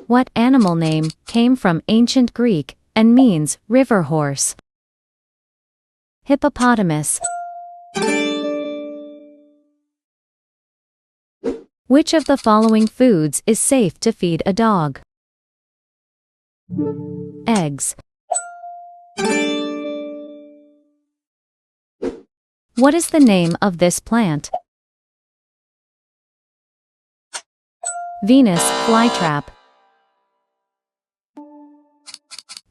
What animal name came from ancient Greek and means river horse? Hippopotamus. Which of the following foods is safe to feed a dog? Eggs. What is the name of this plant? Venus flytrap.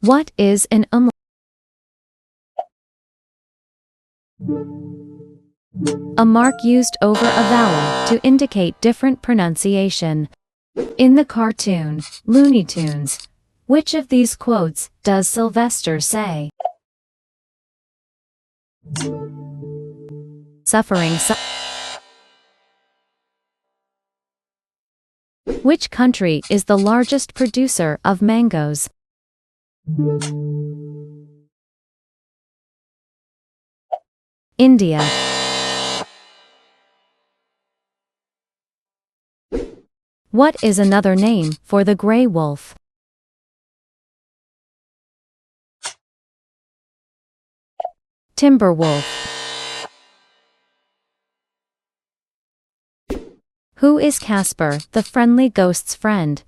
What is an umlaut? A mark used over a vowel to indicate different pronunciation. In the cartoon, Looney Tunes, which of these quotes does Sylvester say? Suffering. Which country is the largest producer of mangoes? India. What is another name for the gray wolf? Timber wolf. Who is Casper, the friendly ghost's friend?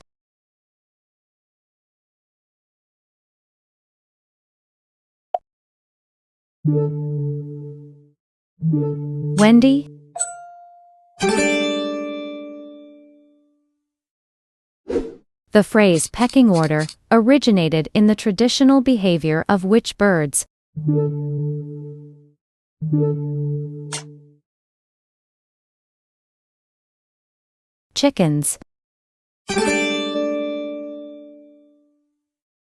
Wendy. The phrase pecking order originated in the traditional behavior of which birds? Chickens.